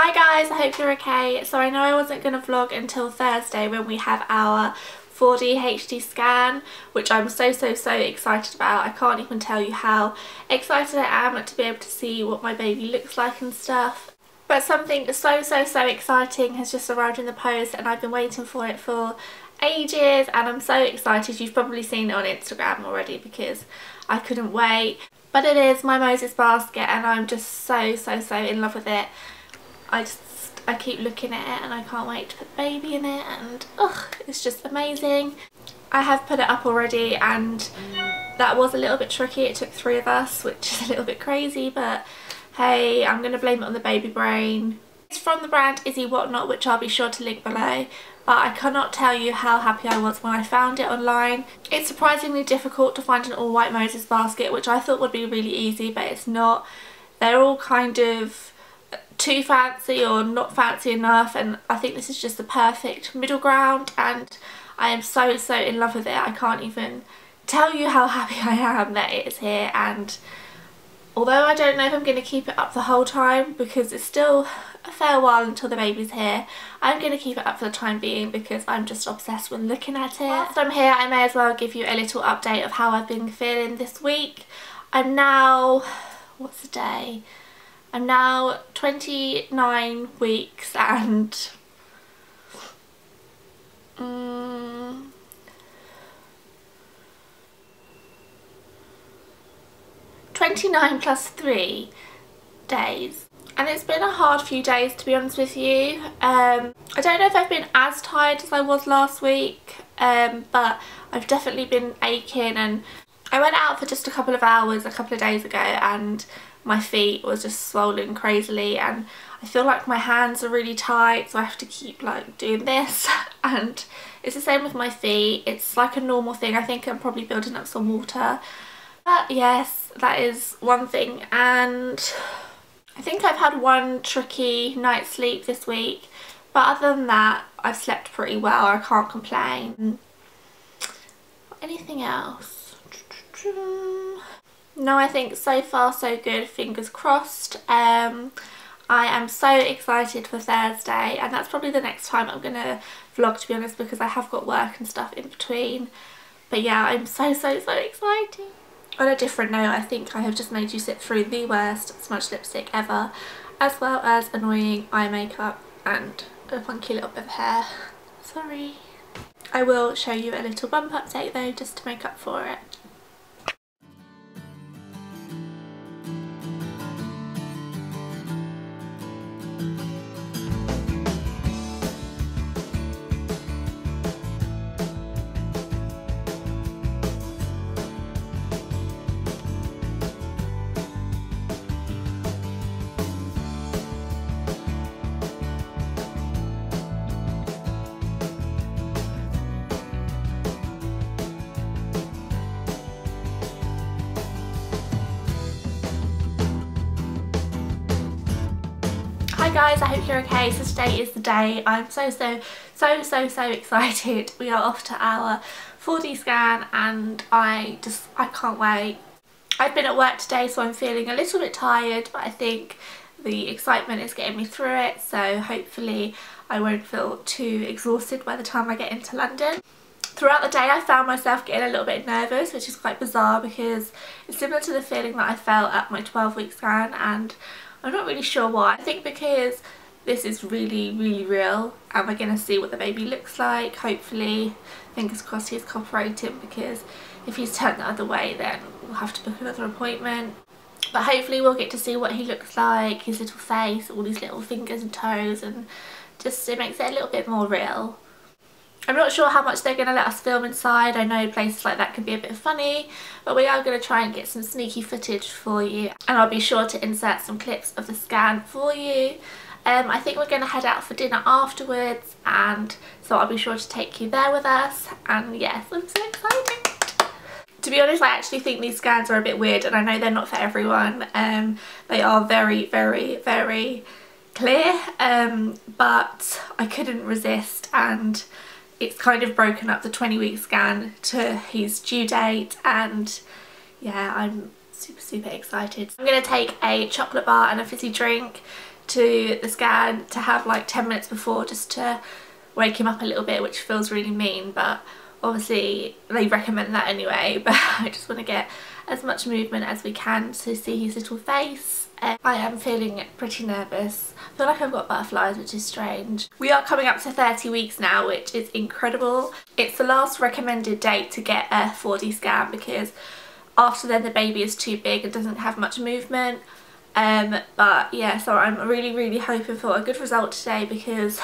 Hi guys, I hope you're okay. So I know I wasn't going to vlog until Thursday when we have our 4D HD scan, which I'm so excited about. I can't even tell you how excited I am to be able to see what my baby looks like and stuff. But something so exciting has just arrived in the post and I've been waiting for it for ages and I'm so excited. You've probably seen it on Instagram already because I couldn't wait. But it is my Moses basket and I'm just so in love with it. I keep looking at it and I can't wait to put baby in it, and it's just amazing. I have put it up already and that was a little bit tricky. It took 3 of us, which is a little bit crazy, but hey, I'm going to blame it on the baby brain. It's from the brand Izzy Whatnot, which I'll be sure to link below, but I cannot tell you how happy I was when I found it online. It's surprisingly difficult to find an all white Moses basket, which I thought would be really easy, but it's not. They're all kind of too fancy or not fancy enough, and I think this is just the perfect middle ground and I am so in love with it. I can't even tell you how happy I am that it is here, and although I don't know if I'm going to keep it up the whole time because it's still a fair while until the baby's here, I'm going to keep it up for the time being because I'm just obsessed with looking at it. Whilst I'm here, I may as well give you a little update of how I've been feeling this week. I'm now, what's the day? I'm now 29 weeks and 29 plus 3 days, and it's been a hard few days, to be honest with you. I don't know if I've been as tired as I was last week, but I've definitely been aching, and I went out for just a couple of hours a couple of days ago and my feet was just swollen crazily, and I feel like my hands are really tight, so I have to keep like doing this, and it's the same with my feet. It's like a normal thing. I think I'm probably building up some water, but yes, that is one thing. And I think I've had one tricky night's sleep this week, but other than that I've slept pretty well. I can't complain. Anything else? No, I think so far so good, fingers crossed. I am so excited for Thursday, and that's probably the next time I'm going to vlog, to be honest, because I have got work and stuff in between. But yeah, I'm so excited. On a different note, I think I have just made you sit through the worst smudge lipstick ever, as well as annoying eye makeup and a funky little bit of hair. Sorry. I will show you a little bump update though, just to make up for it. Hi guys, I hope you're okay. So today is the day. I'm so excited. We are off to our 4D scan and I can't wait. I've been at work today, so I'm feeling a little bit tired, but I think the excitement is getting me through it, so hopefully I won't feel too exhausted by the time I get into London. Throughout the day I found myself getting a little bit nervous, which is quite bizarre because it's similar to the feeling that I felt at my 12-week scan, and I'm not really sure why. I think because this is really real and we're going to see what the baby looks like. Hopefully, fingers crossed, he's cooperating, because if he's turned the other way then we'll have to book another appointment. But hopefully we'll get to see what he looks like, his little face, all these little fingers and toes, and just it makes it a little bit more real. I'm not sure how much they're going to let us film inside. I know places like that can be a bit funny, but we are going to try and get some sneaky footage for you, and I'll be sure to insert some clips of the scan for you. I think we're going to head out for dinner afterwards, and so I'll be sure to take you there with us, and yes, I'm so excited. To be honest, I actually think these scans are a bit weird, and I know they're not for everyone. They are very clear, but I couldn't resist, and it's kind of broken up the 20-week scan to his due date, and yeah, I'm super excited. I'm going to take a chocolate bar and a fizzy drink to the scan to have like 10 minutes before, just to wake him up a little bit, which feels really mean, but obviously they recommend that anyway. But I just want to get as much movement as we can to see his little face. I am feeling pretty nervous. I feel like I've got butterflies, which is strange. We are coming up to 30 weeks now, which is incredible. It's the last recommended date to get a 4D scan, because after then the baby is too big and doesn't have much movement. But yeah, so I'm really hoping for a good result today, because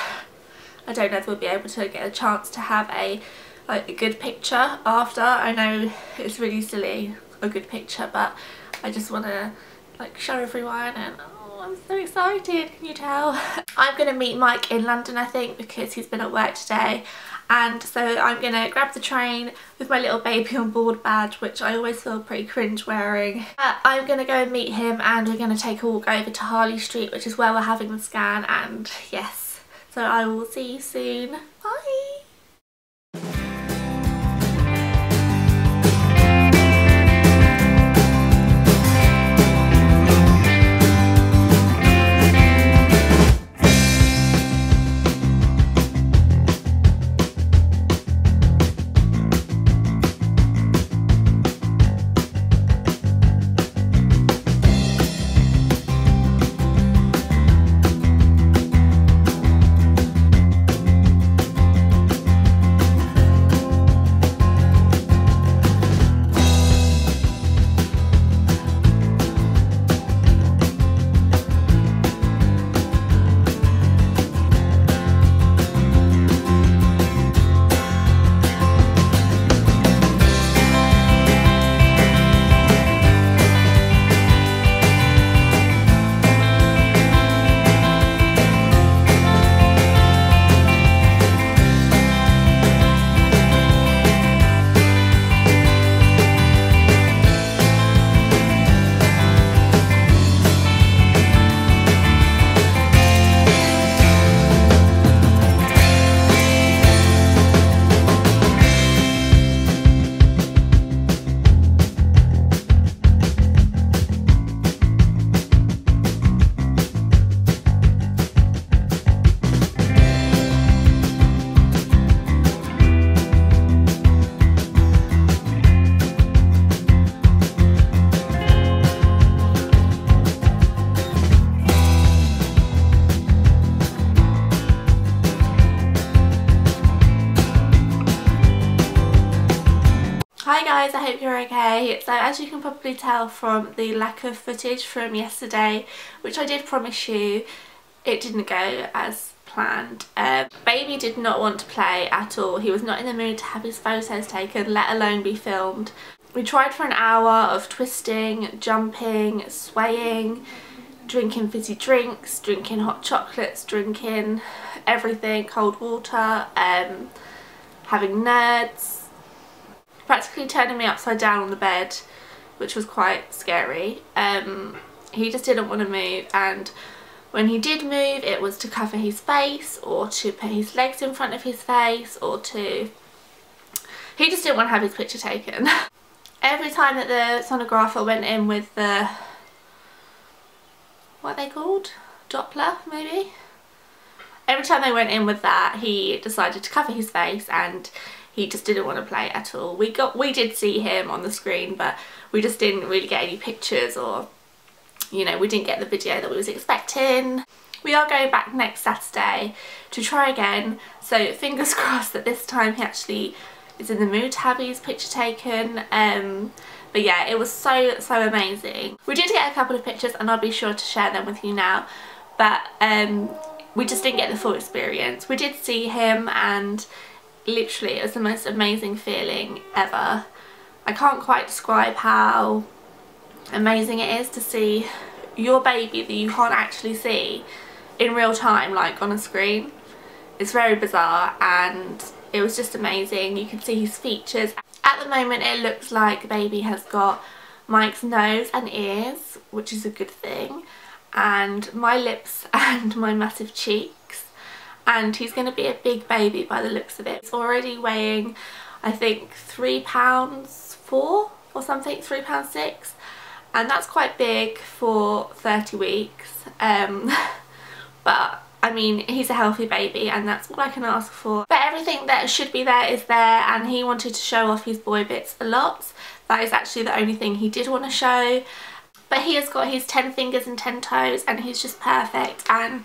I don't know if we'll be able to get a chance to have a good picture after. I know it's really silly, a good picture, but I just want to like show everyone, and oh, I'm so excited, can you tell? I'm going to meet Mike in London, I think, because he's been at work today, and so I'm going to grab the train with my little baby on board badge, which I always feel pretty cringe wearing. I'm going to go and meet him, and we're going to take a walk over to Harley Street, which is where we're having the scan, and yes, so I will see you soon. Bye! Hi guys, I hope you're okay. So as you can probably tell from the lack of footage from yesterday, which I did promise you, it didn't go as planned. Baby did not want to play at all. He was not in the mood to have his photos taken, let alone be filmed. We tried for an hour of twisting, jumping, swaying, drinking fizzy drinks, drinking hot chocolates, drinking everything, cold water, having nerds, practically turning me upside down on the bed, which was quite scary. He just didn't want to move, and when he did move, it was to cover his face or to put his legs in front of his face, or to... he just didn't want to have his picture taken. Every time that the sonographer went in with the... what are they called? Doppler, maybe? Every time they went in with that, he decided to cover his face, and he just didn't want to play at all. We did see him on the screen, but we just didn't really get any pictures, or, you know, we didn't get the video that we was expecting. We are going back next Saturday to try again, so fingers crossed that this time he actually is in the mood to have his picture taken. But yeah, it was so amazing. We did get a couple of pictures, and I'll be sure to share them with you now, but we just didn't get the full experience. We did see him, and literally it was the most amazing feeling ever. I can't quite describe how amazing it is to see your baby that you can't actually see in real time, like on a screen. It's very bizarre, and it was just amazing. You can see his features. At the moment it looks like baby has got Mike's nose and ears, which is a good thing, and my lips and my massive cheeks, and he's going to be a big baby by the looks of it. It's already weighing, I think, £3.4 or something, £3.6, and that's quite big for 30 weeks. but I mean, he's a healthy baby and that's all I can ask for. But everything that should be there is there, and he wanted to show off his boy bits a lot. That is actually the only thing he did want to show. But he has got his 10 fingers and 10 toes and he's just perfect, and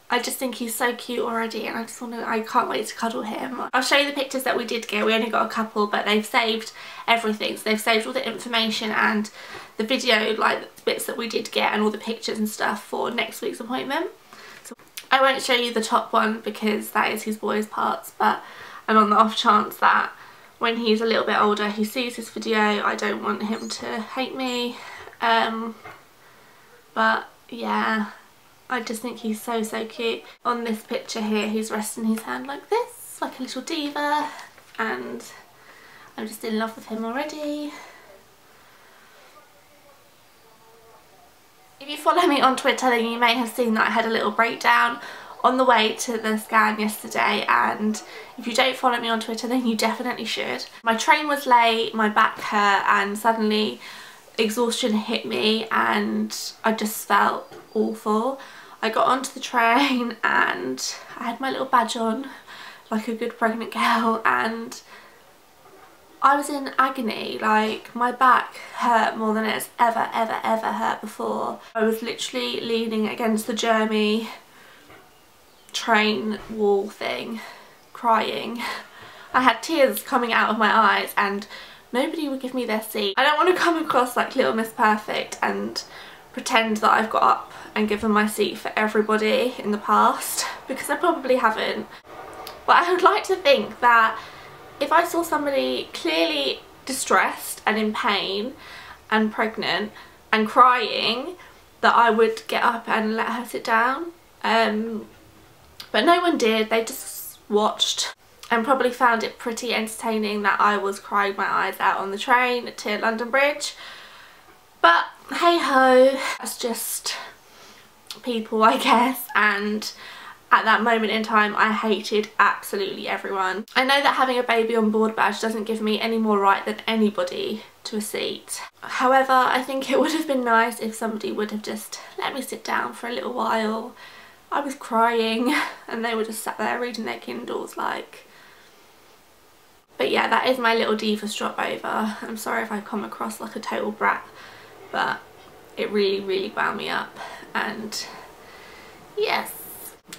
I just think he's so cute already, and I can't wait to cuddle him. I'll show you the pictures that we did get. We only got a couple, but they've saved everything. So they've saved all the information and the video, like the bits that we did get, and all the pictures and stuff for next week's appointment. So I won't show you the top one because that is his boys parts, but and on the off chance that when he's a little bit older he sees this video, I don't want him to hate me. But yeah, I just think he's so cute. On this picture here he's resting his hand like this, like a little diva, and I'm just in love with him already. If you follow me on Twitter then you may have seen that I had a little breakdown on the way to the scan yesterday, and if you don't follow me on Twitter then you definitely should. My train was late, my back hurt, and suddenly exhaustion hit me and I just felt awful. I got onto the train and I had my little badge on like a good pregnant girl, and I was in agony. Like, my back hurt more than it's ever hurt before. I was literally leaning against the Jeremy train wall thing, crying. I had tears coming out of my eyes and nobody would give me their seat. I don't want to come across like Little Miss Perfect and pretend that I've got up and given my seat for everybody in the past, because I probably haven't. But I would like to think that if I saw somebody clearly distressed and in pain and pregnant and crying, that I would get up and let her sit down. But no one did. They just watched and probably found it pretty entertaining that I was crying my eyes out on the train to London Bridge. But hey ho, that's just people, I guess, and at that moment in time I hated absolutely everyone. I know that having a baby on board badge doesn't give me any more right than anybody to a seat. However, I think it would have been nice if somebody would have just let me sit down for a little while. I was crying and they were just sat there reading their Kindles like. But yeah, that is my little diva strop over. I'm sorry if I come across like a total brat, but it really wound me up. And yes,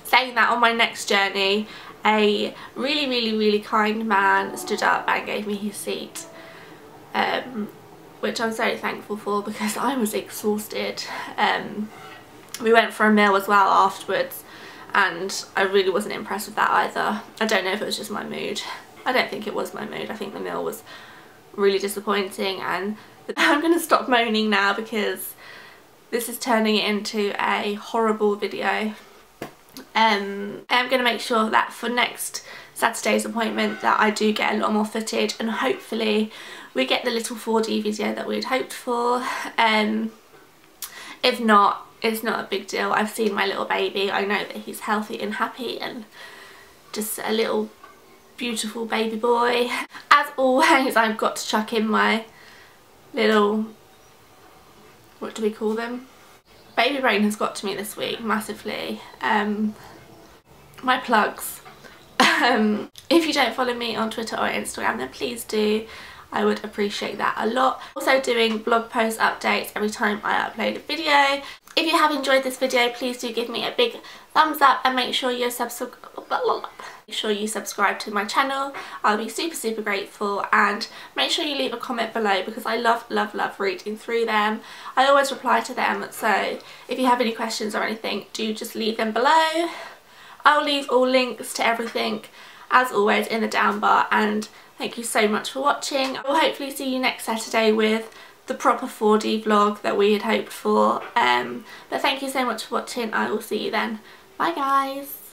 saying that, on my next journey a really kind man stood up and gave me his seat, which I'm so thankful for because I was exhausted. We went for a meal as well afterwards and I really wasn't impressed with that either. I don't know if it was just my mood. I don't think it was my mood. I think the meal was really disappointing, and I'm going to stop moaning now because this is turning it into a horrible video. I'm going to make sure that for next Saturday's appointment that I do get a lot more footage, and hopefully we get the little 4D video that we'd hoped for. If not, it's not a big deal. I've seen my little baby. I know that he's healthy and happy and just a little beautiful baby boy. As always, I've got to chuck in my little, what do we call them? Baby brain has got to me this week massively. My plugs. If you don't follow me on Twitter or Instagram then please do. I would appreciate that a lot. Also doing blog post updates every time I upload a video. If you have enjoyed this video, please do give me a big thumbs up and make sure you subscribe to my channel. I'll be super grateful, and make sure you leave a comment below because I love reading through them. I always reply to them, so if you have any questions or anything, do just leave them below. I'll leave all links to everything as always in the down bar, and thank you so much for watching. I will hopefully see you next Saturday with the proper 4D vlog that we had hoped for. But thank you so much for watching. I will see you then. Bye guys.